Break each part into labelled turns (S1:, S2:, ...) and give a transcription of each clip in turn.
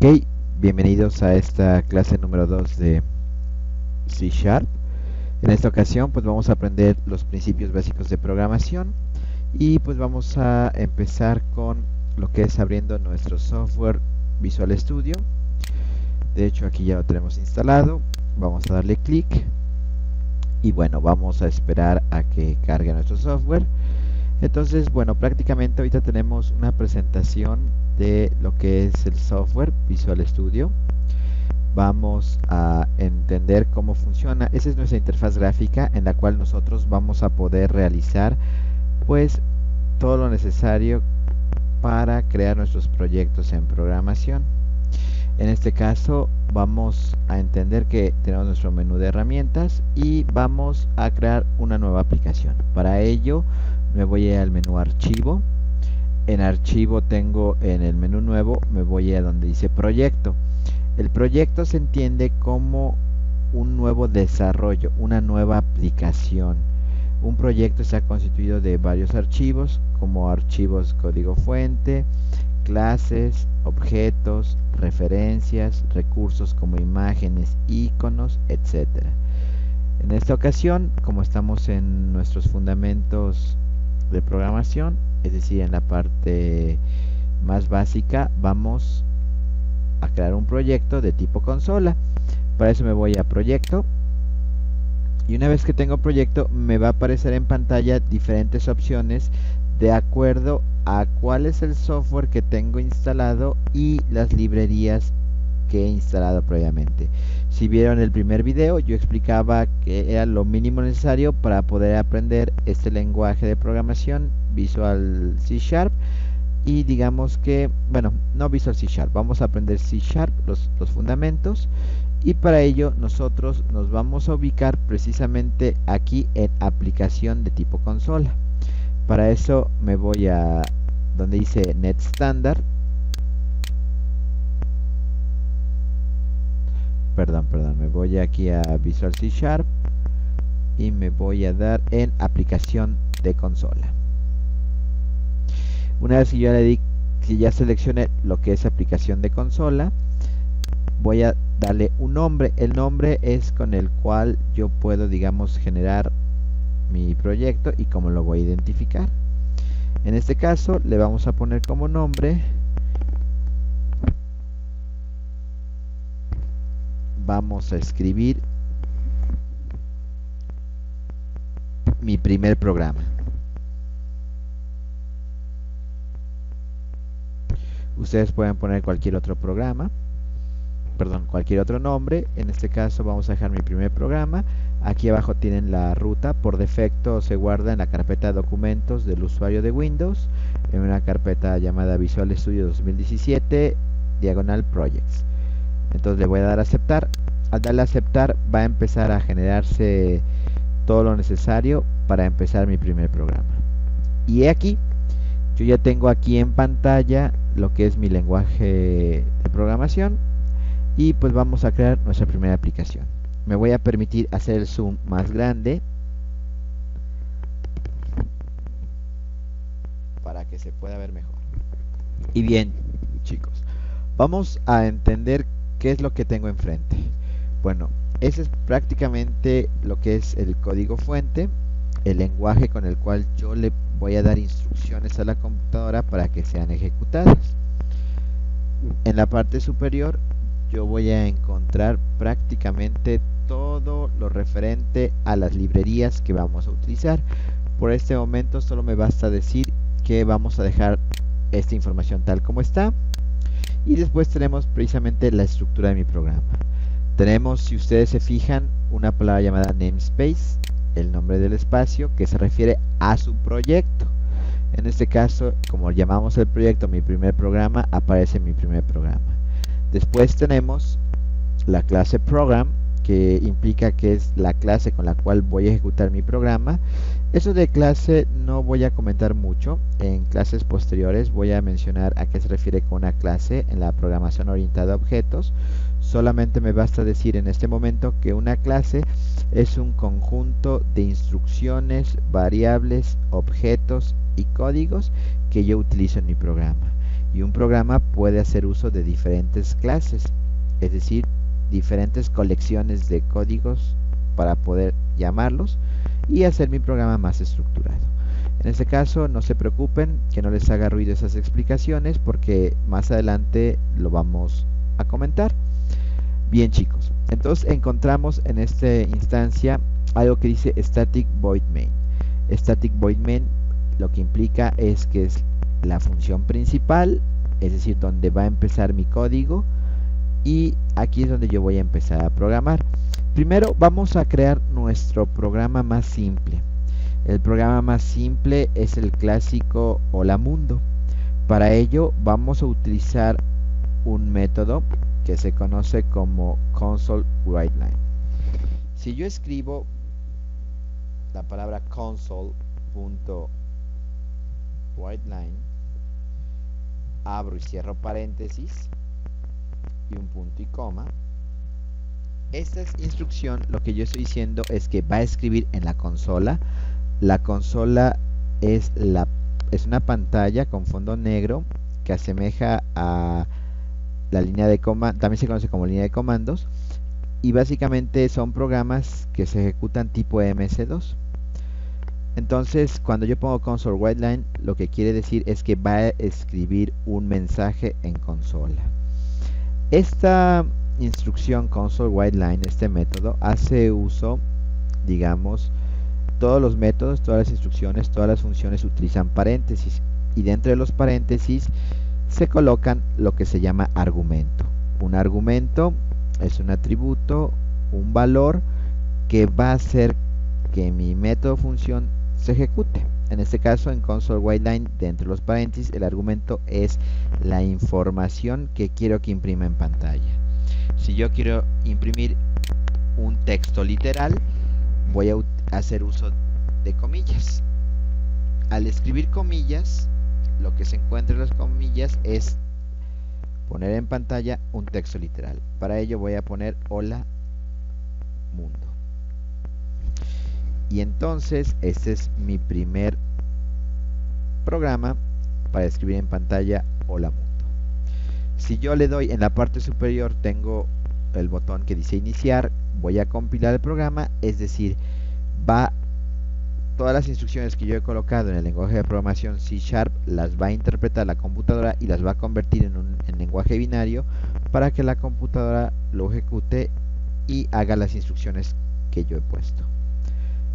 S1: Ok, bienvenidos a esta clase número 2 de C Sharp. En esta ocasión pues vamos a aprender los principios básicos de programación y pues vamos a empezar con lo que es abriendo nuestro software Visual Studio. De hecho aquí ya lo tenemos instalado, vamos a darle clic y bueno, vamos a esperar a que cargue nuestro software. Entonces, bueno, prácticamente ahorita tenemos una presentación de lo que es el software Visual Studio. Vamos a entender cómo funciona. Esa es nuestra interfaz gráfica en la cual nosotros vamos a poder realizar pues todo lo necesario para crear nuestros proyectos en programación. En este caso vamos a entender que tenemos nuestro menú de herramientas y vamos a crear una nueva aplicación. Para ello me voy al menú archivo. En archivo tengo en el menú nuevo, me voy a donde dice proyecto. El proyecto se entiende como un nuevo desarrollo, una nueva aplicación. Un proyecto está constituido de varios archivos, como archivos código fuente, clases, objetos, referencias, recursos como imágenes, iconos, etc. En esta ocasión, como estamos en nuestros fundamentos de programación, es decir, en la parte más básica, vamos a crear un proyecto de tipo consola. Para eso me voy a proyecto y una vez que tengo proyecto me va a aparecer en pantalla diferentes opciones de acuerdo a cuál es el software que tengo instalado y las librerías que he instalado previamente. Si vieron el primer video, yo explicaba que era lo mínimo necesario para poder aprender este lenguaje de programación Visual C Sharp. Y digamos que, bueno, no Visual C Sharp, vamos a aprender C Sharp, los fundamentos. Y para ello nosotros nos vamos a ubicar precisamente aquí en aplicación de tipo consola. Para eso me voy a donde dice Net Standard. Perdón, me voy aquí a Visual C Sharp y me voy a dar en aplicación de consola. Una vez que yo le di, que ya seleccioné lo que es aplicación de consola, voy a darle un nombre. El nombre es con el cual yo puedo, digamos, generar mi proyecto y cómo lo voy a identificar. En este caso le vamos a poner como nombre, vamos a escribir mi primer programa. Ustedes pueden poner cualquier otro programa, perdón, cualquier otro nombre. En este caso vamos a dejar mi primer programa. Aquí abajo tienen la ruta. Por defecto se guarda en la carpeta documentos del usuario de Windows, en una carpeta llamada Visual Studio 2017 diagonal projects. Entonces le voy a dar a aceptar. Al darle a aceptar va a empezar a generarse todo lo necesario para empezar mi primer programa. Y aquí yo ya tengo aquí en pantalla lo que es mi lenguaje de programación y pues vamos a crear nuestra primera aplicación. Me voy a permitir hacer el zoom más grande para que se pueda ver mejor. Y bien, chicos, vamos a entender qué es lo que tengo enfrente. Bueno, ese es prácticamente lo que es el código fuente, el lenguaje con el cual yo le voy a dar instrucciones a la computadora para que sean ejecutadas. En la parte superior yo voy a encontrar prácticamente todo lo referente a las librerías que vamos a utilizar. Por este momento solo me basta decir que vamos a dejar esta información tal como está y después tenemos precisamente la estructura de mi programa. Tenemos, si ustedes se fijan, una palabra llamada namespace, el nombre del espacio que se refiere a su proyecto. En este caso, como llamamos el proyecto mi primer programa, aparece mi primer programa. Después tenemos la clase program, que implica que es la clase con la cual voy a ejecutar mi programa. Eso de clase no voy a comentar mucho. En clases posteriores voy a mencionar a qué se refiere con una clase en la programación orientada a objetos. Solamente me basta decir en este momento que una clase es un conjunto de instrucciones, variables, objetos y códigos que yo utilizo en mi programa. Y un programa puede hacer uso de diferentes clases, es decir, diferentes colecciones de códigos para poder llamarlos y hacer mi programa más estructurado. En este caso, no se preocupen que no les haga ruido esas explicaciones porque más adelante lo vamos a comentar. Bien, chicos, entonces encontramos en esta instancia algo que dice static void main. Static void main lo que implica es que es la función principal, es decir, donde va a empezar mi código, y aquí es donde yo voy a empezar a programar. Primero vamos a crear nuestro programa más simple. El programa más simple es el clásico Hola Mundo. Para ello vamos a utilizar un método que se conoce como console_writeLine. Si yo escribo la palabra console.writeLine, abro y cierro paréntesis y un punto y coma, esta instrucción lo que yo estoy diciendo es que va a escribir en la consola. La consola es una pantalla con fondo negro que asemeja a la línea de comandos, también se conoce como línea de comandos, y básicamente son programas que se ejecutan tipo MS2. Entonces, cuando yo pongo console_writeLine, lo que quiere decir es que va a escribir un mensaje en consola. Esta instrucción console_writeLine, este método, hace uso, digamos, todos los métodos, todas las instrucciones, todas las funciones utilizan paréntesis, y dentro de los paréntesis se colocan lo que se llama argumento. Un argumento es un atributo, un valor que va a hacer que mi método función se ejecute. En este caso, en console_writeLine, dentro de los paréntesis, el argumento es la información que quiero que imprima en pantalla. Si yo quiero imprimir un texto literal, voy a hacer uso de comillas. Al escribir comillas, lo que se encuentra en las comillas es poner en pantalla un texto literal. Para ello voy a poner Hola Mundo. Y entonces este es mi primer programa para escribir en pantalla Hola Mundo. Si yo le doy en la parte superior, tengo el botón que dice iniciar, voy a compilar el programa, es decir, todas las instrucciones que yo he colocado en el lenguaje de programación C# las va a interpretar la computadora y las va a convertir en lenguaje binario para que la computadora lo ejecute y haga las instrucciones que yo he puesto.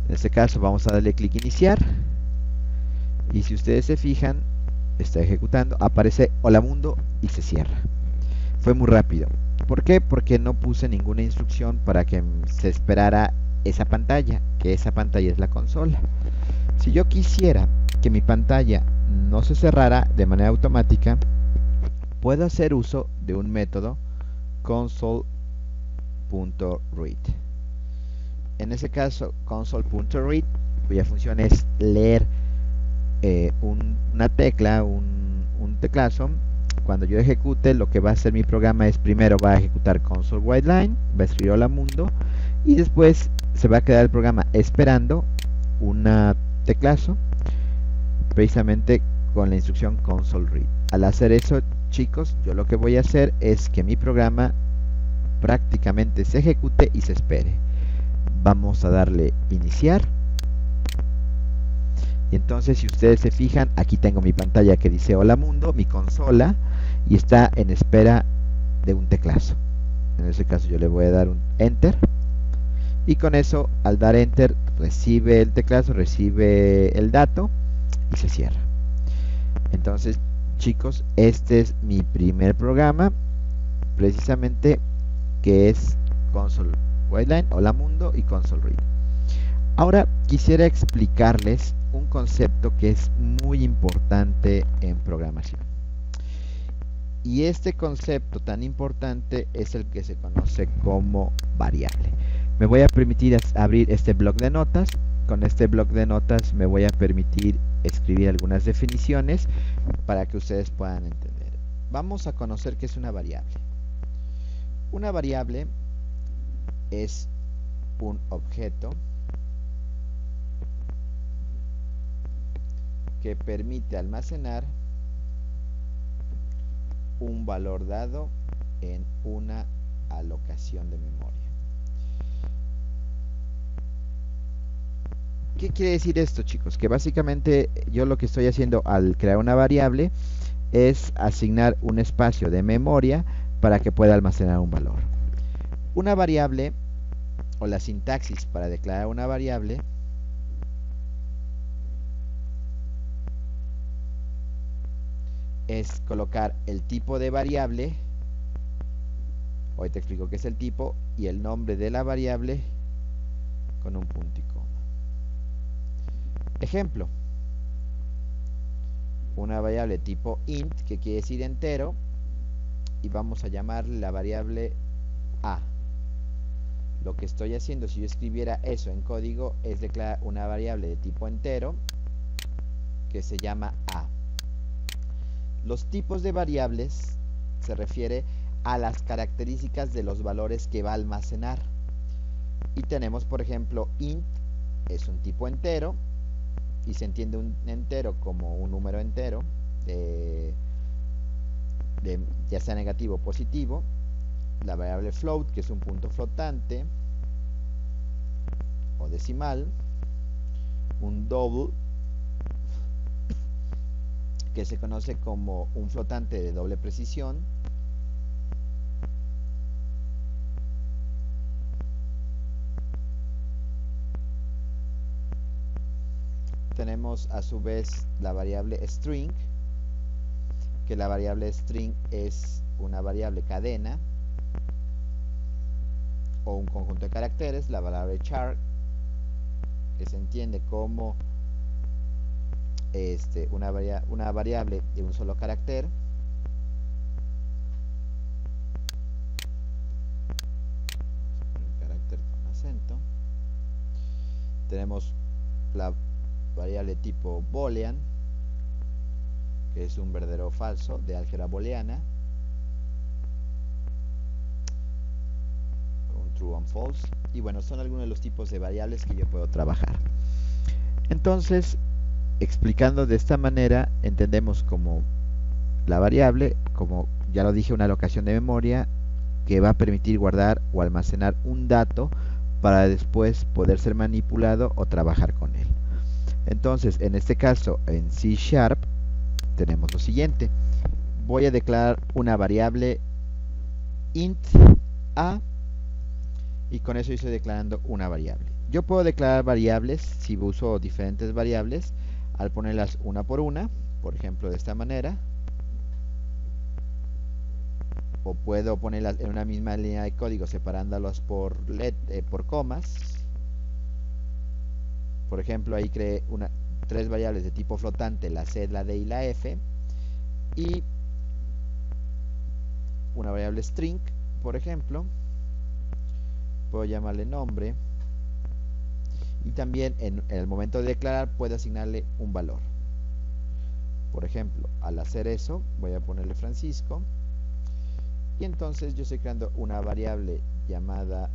S1: En este caso vamos a darle clic iniciar, y si ustedes se fijan, está ejecutando, aparece Hola Mundo y se cierra. Fue muy rápido. ¿Por qué? Porque no puse ninguna instrucción para que se esperara esa pantalla, que esa pantalla es la consola. Si yo quisiera que mi pantalla no se cerrara de manera automática, puedo hacer uso de un método console.read. En ese caso, console.read, cuya función es leer una tecla, un teclazo. Cuando yo ejecute, lo que va a hacer mi programa es primero va a ejecutar console_writeLine, va a escribir Hola Mundo, y después se va a quedar el programa esperando una teclazo, precisamente con la instrucción console_read. Al hacer eso, chicos, yo lo que voy a hacer es que mi programa prácticamente se ejecute y se espere. Vamos a darle iniciar. Y entonces, si ustedes se fijan, aquí tengo mi pantalla que dice Hola Mundo, mi consola, y está en espera de un teclazo. En este caso yo le voy a dar un Enter, y con eso, al dar Enter, recibe el teclazo, recibe el dato y se cierra. Entonces, chicos, este es mi primer programa, precisamente, que es console_writeLine, Hola Mundo y console_read. Ahora quisiera explicarles un concepto que es muy importante en programación. Y este concepto tan importante es el que se conoce como variable. Me voy a permitir abrir este bloc de notas. Con este bloc de notas me voy a permitir escribir algunas definiciones para que ustedes puedan entender. Vamos a conocer qué es una variable. Una variable es un objeto que permite almacenar un valor dado en una alocación de memoria. ¿Qué quiere decir esto, chicos? Que básicamente yo lo que estoy haciendo al crear una variable es asignar un espacio de memoria para que pueda almacenar un valor. Una variable, o la sintaxis para declarar una variable, es colocar el tipo de variable, hoy te explico qué es el tipo, y el nombre de la variable con un punto y coma. Ejemplo, una variable tipo int, que quiere decir entero, y vamos a llamarle la variable a. Lo que estoy haciendo, si yo escribiera eso en código, es declarar una variable de tipo entero que se llama a. Los tipos de variables se refiere a las características de los valores que va a almacenar. Y tenemos, por ejemplo, int es un tipo entero, y se entiende un entero como un número entero, ya sea negativo o positivo. La variable float, que es un punto flotante o decimal. Un double, que se conoce como un flotante de doble precisión. Tenemos a su vez la variable string, que la variable string es una variable cadena o un conjunto de caracteres. La variable char, que se entiende como una variable de un solo carácter. Carácter con acento. Tenemos la variable tipo boolean, que es un verdadero o falso de álgebra booleana. Un true and false. Y bueno, son algunos de los tipos de variables que yo puedo trabajar. Entonces, explicando de esta manera, entendemos como la variable, como ya lo dije, una alocación de memoria que va a permitir guardar o almacenar un dato para después poder ser manipulado o trabajar con él. Entonces, en este caso, en C# tenemos lo siguiente. Voy a declarar una variable int a, y con eso estoy declarando una variable. Yo puedo declarar variables si uso diferentes variables al ponerlas una por una, por ejemplo de esta manera, o puedo ponerlas en una misma línea de código separándolas por comas. Por ejemplo, ahí creé tres variables de tipo flotante, la C, la D y la F, y una variable string, por ejemplo, puedo llamarle nombre, y también en el momento de declarar puedo asignarle un valor. Por ejemplo, al hacer eso voy a ponerle Francisco, y entonces yo estoy creando una variable llamada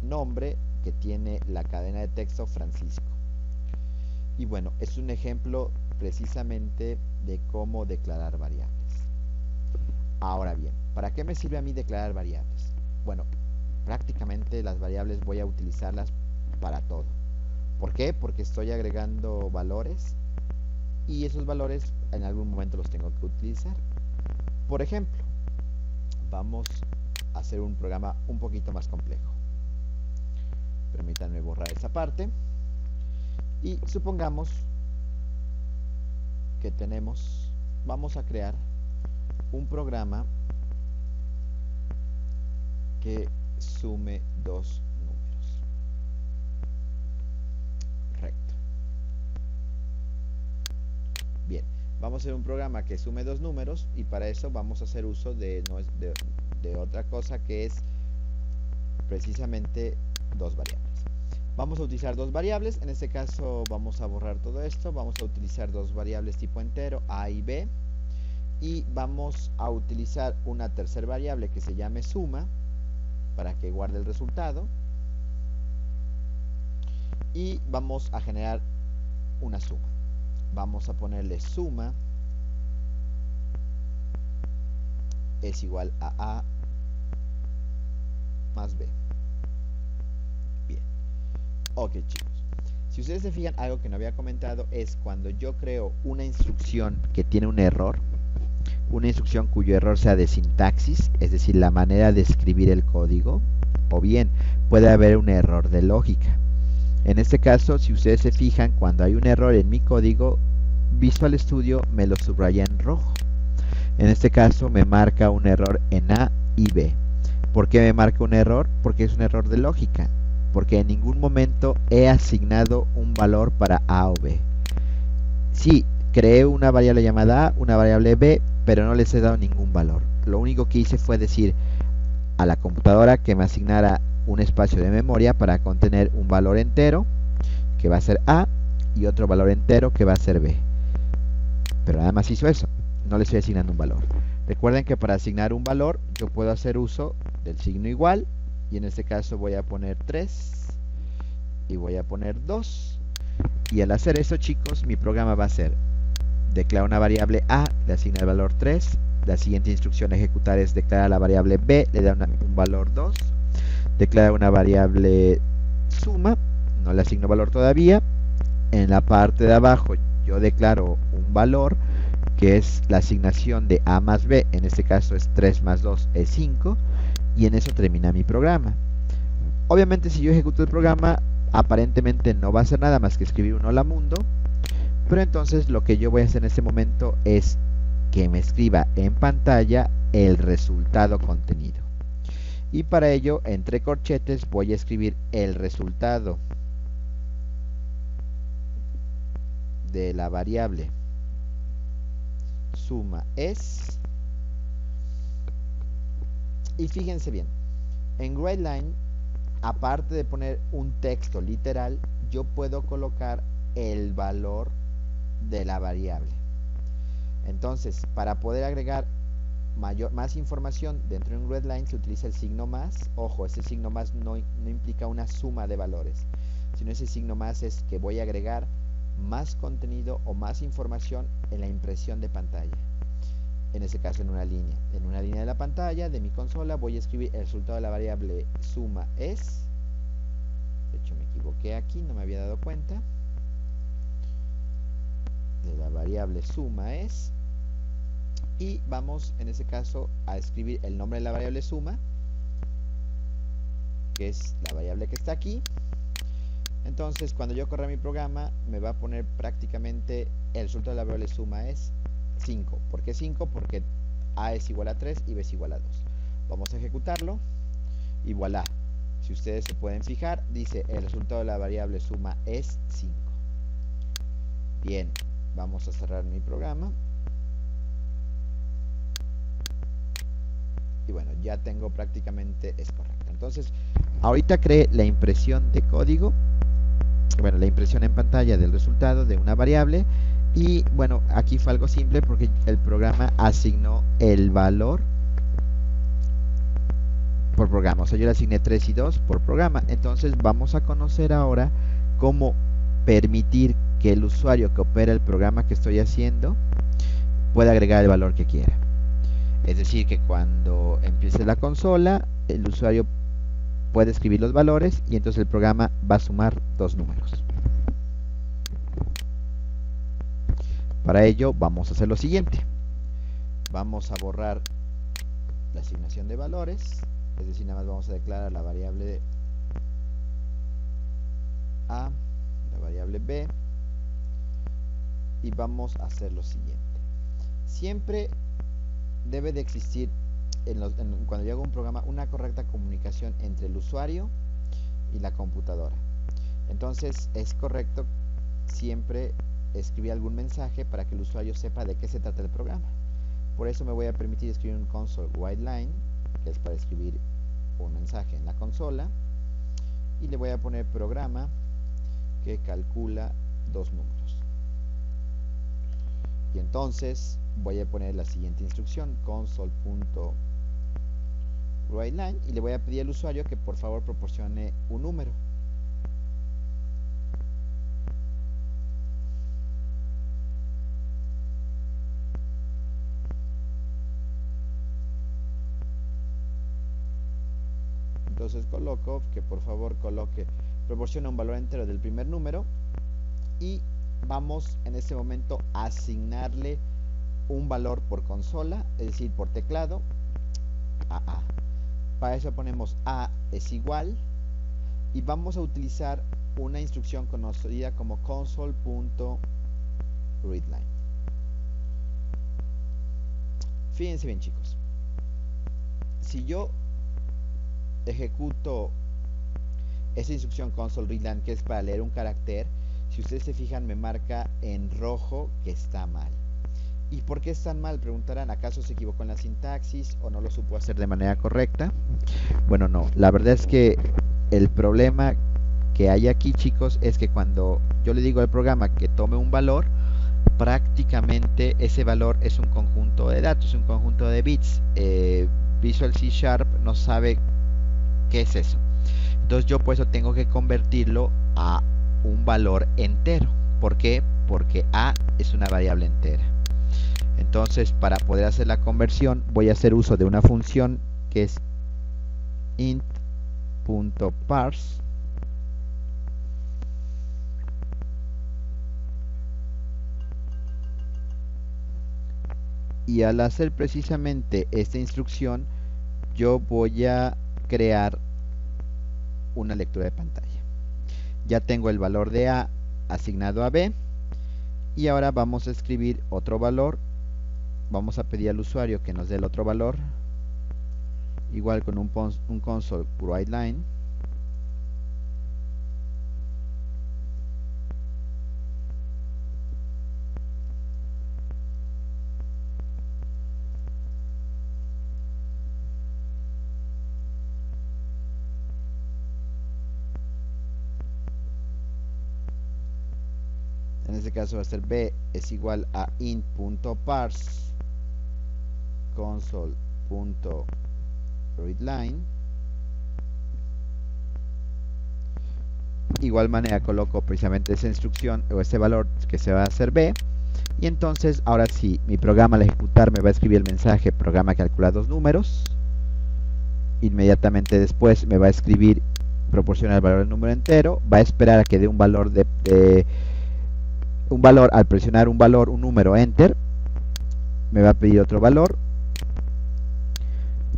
S1: nombre que tiene la cadena de texto Francisco. Y bueno, es un ejemplo precisamente de cómo declarar variables. Ahora bien, ¿para qué me sirve a mí declarar variables? Bueno, prácticamente las variables voy a utilizarlas para todo. ¿Por qué? Porque estoy agregando valores y esos valores en algún momento los tengo que utilizar. Por ejemplo, vamos a hacer un programa un poquito más complejo. Permítanme borrar esa parte. Y supongamos que vamos a crear un programa que sume dos números. Correcto. Bien, vamos a hacer un programa que sume dos números y para eso vamos a hacer uso de otra cosa que es precisamente dos variables. Vamos a utilizar dos variables, en este caso vamos a borrar todo esto, vamos a utilizar dos variables tipo entero, a y b, y vamos a utilizar una tercera variable que se llame suma, para que guarde el resultado, y vamos a generar una suma. Vamos a ponerle suma es igual a A más B. Bien. Ok, chicos. Si ustedes se fijan, algo que no había comentado es cuando yo creo una instrucción que tiene un error, una instrucción cuyo error sea de sintaxis, es decir, la manera de escribir el código, o bien puede haber un error de lógica. En este caso, si ustedes se fijan, cuando hay un error en mi código, Visual Studio me lo subraya en rojo. En este caso me marca un error en A y B. ¿Por qué me marca un error? Porque es un error de lógica. Porque en ningún momento he asignado un valor para A o B. Sí, creé una variable llamada A, una variable B, pero no les he dado ningún valor. Lo único que hice fue decir a la computadora que me asignara un espacio de memoria para contener un valor entero, que va a ser A, y otro valor entero, que va a ser B. Pero nada más hizo eso, no le estoy asignando un valor. Recuerden que para asignar un valor, yo puedo hacer uso del signo igual, y en este caso voy a poner 3, y voy a poner 2. Y al hacer eso, chicos, mi programa va a ser: declara una variable A, le asigna el valor 3. La siguiente instrucción a ejecutar es declarar la variable B, le da un valor 2. Declara una variable suma, no le asigno valor todavía. En la parte de abajo yo declaro un valor que es la asignación de A más B, en este caso es 3 más 2 es 5, y en eso termina mi programa. Obviamente si yo ejecuto el programa, aparentemente no va a hacer nada más que escribir un hola mundo, pero entonces lo que yo voy a hacer en este momento es que me escriba en pantalla el resultado contenido. Y para ello, entre corchetes, voy a escribir el resultado de la variable suma es. Y fíjense bien, en WriteLine, aparte de poner un texto literal, yo puedo colocar el valor de la variable. Entonces, para poder agregar más información dentro de un WriteLine se utiliza el signo más. Ojo, ese signo más no implica una suma de valores, sino ese signo más es que voy a agregar más contenido o más información en la impresión de pantalla. En este caso en una línea. En una línea de la pantalla de mi consola voy a escribir el resultado de la variable suma es. De hecho me equivoqué aquí, no me había dado cuenta. De la variable suma es. Y vamos en este caso a escribir el nombre de la variable suma, que es la variable que está aquí. Entonces cuando yo corra mi programa me va a poner prácticamente el resultado de la variable suma es 5. ¿Por qué 5? Porque A es igual a 3 y B es igual a 2. Vamos a ejecutarlo y voilà. Si ustedes se pueden fijar, dice el resultado de la variable suma es 5. Bien, vamos a cerrar mi programa. Y bueno, ya tengo prácticamente es correcto. Entonces, ahorita creé la impresión de código, bueno, la impresión en pantalla del resultado de una variable. Y bueno, aquí fue algo simple porque el programa asignó el valor por programa. O sea, yo le asigné 3 y 2 por programa. Entonces vamos a conocer ahora cómo permitir que el usuario que opera el programa que estoy haciendo pueda agregar el valor que quiera. Es decir, que cuando empiece la consola, el usuario puede escribir los valores y entonces el programa va a sumar dos números. Para ello vamos a hacer lo siguiente. Vamos a borrar la asignación de valores, es decir, nada más vamos a declarar la variable A, la variable B, y vamos a hacer lo siguiente. Siempre debe de existir cuando yo hago un programa una correcta comunicación entre el usuario y la computadora. Entonces es correcto siempre escribir algún mensaje para que el usuario sepa de qué se trata el programa. Por eso me voy a permitir escribir un console WriteLine, que es para escribir un mensaje en la consola, y le voy a poner programa que calcula dos números. Y entonces voy a poner la siguiente instrucción, console.WriteLine, y le voy a pedir al usuario que por favor proporcione un número. entonces coloco que por favor coloque, proporciona un valor entero del primer número, y vamos en este momento a asignarle un valor por consola, es decir, por teclado, a A. Para eso ponemos A es igual, y vamos a utilizar una instrucción conocida como console.readline. Fíjense bien, chicos, si yo ejecuto esa instrucción console.readline, que es para leer un carácter, si ustedes se fijan me marca en rojo que está mal. ¿Y por qué es tan mal? Preguntarán, ¿acaso se equivocó en la sintaxis o no lo supo hacer de manera correcta? Bueno, no, la verdad es que el problema que hay aquí, chicos, es que cuando yo le digo al programa que tome un valor, prácticamente ese valor es un conjunto de datos, un conjunto de bits. Visual C Sharp no sabe qué es eso. Entonces yo por eso tengo que convertirlo a un valor entero. ¿Por qué? Porque A es una variable entera. Entonces, para poder hacer la conversión, voy a hacer uso de una función que es int.parse. Y al hacer precisamente esta instrucción, yo voy a crear una lectura de pantalla. Ya tengo el valor de A asignado a B, y ahora vamos a escribir otro valor. Vamos a pedir al usuario que nos dé el otro valor, igual con un console.writeLine. En este caso va a ser B es igual a int.parse console.readline. Igual manera coloco precisamente esa instrucción o ese valor que se va a hacer B, y entonces ahora sí, mi programa al ejecutar me va a escribir el mensaje programa calcula dos números. Inmediatamente después me va a escribir proporciona el valor del número entero, va a esperar a que dé un valor un valor. Al presionar un número, enter, me va a pedir otro valor,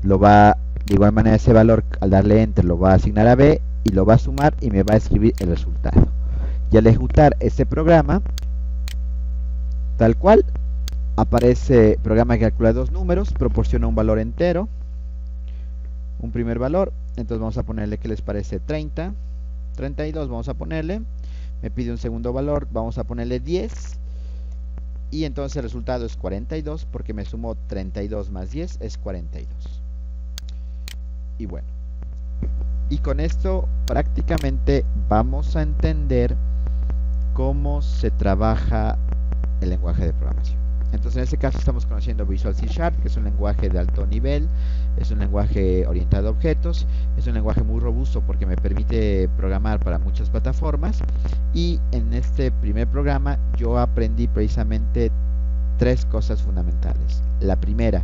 S1: lo va, de igual manera ese valor al darle enter lo va a asignar a B y lo va a sumar y me va a escribir el resultado. Y al ejecutar este programa, tal cual, aparece programa que calcula dos números, proporciona un valor entero, un primer valor, entonces vamos a ponerle, ¿qué les parece? 30, 32 vamos a ponerle. Me pide un segundo valor, vamos a ponerle 10, y entonces el resultado es 42 porque me sumó 32 más 10 es 42. Y bueno, y con esto prácticamente vamos a entender cómo se trabaja el lenguaje de programación. Entonces en este caso estamos conociendo Visual C Sharp, que es un lenguaje de alto nivel, es un lenguaje orientado a objetos, es un lenguaje muy robusto porque me permite programar para muchas plataformas, y en este primer programa yo aprendí precisamente tres cosas fundamentales. La primera,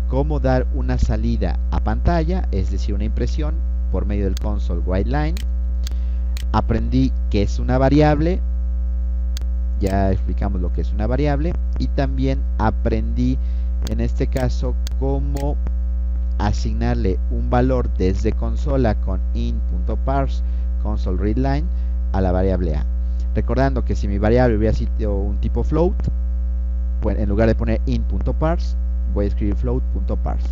S1: cómo dar una salida a pantalla, es decir, una impresión por medio del console.writeLine. Aprendí qué es una variable, ya explicamos lo que es una variable, y también aprendí en este caso cómo asignarle un valor desde consola con int.parse console.readline a la variable A. Recordando que si mi variable hubiera sido un tipo float, pues en lugar de poner int.parse voy a escribir float.parse.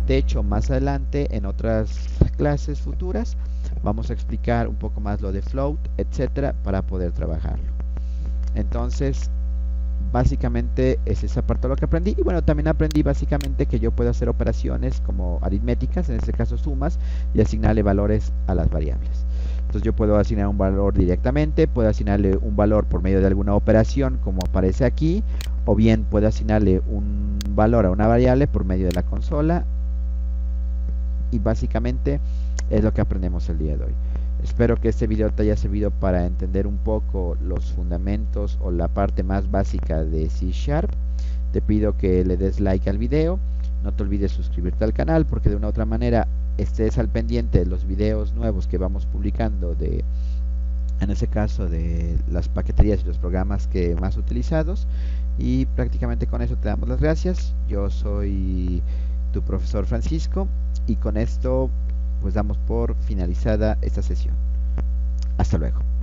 S1: De hecho, más adelante en otras clases futuras vamos a explicar un poco más lo de float, etcétera, para poder trabajarlo. Entonces, básicamente es esa parte de lo que aprendí. Y bueno, también aprendí básicamente que yo puedo hacer operaciones como aritméticas, en este caso sumas, y asignarle valores a las variables. Entonces yo puedo asignar un valor directamente, puedo asignarle un valor por medio de alguna operación como aparece aquí, o bien puedo asignarle un valor a una variable por medio de la consola, y básicamente es lo que aprendemos el día de hoy. Espero que este video te haya servido para entender un poco los fundamentos o la parte más básica de C Sharp. Te pido que le des like al video, no te olvides suscribirte al canal porque de una u otra manera estés al pendiente de los videos nuevos que vamos publicando en este caso de las paqueterías y los programas que más utilizados. Y prácticamente con eso te damos las gracias. Yo soy tu profesor Francisco y con esto pues damos por finalizada esta sesión. Hasta luego.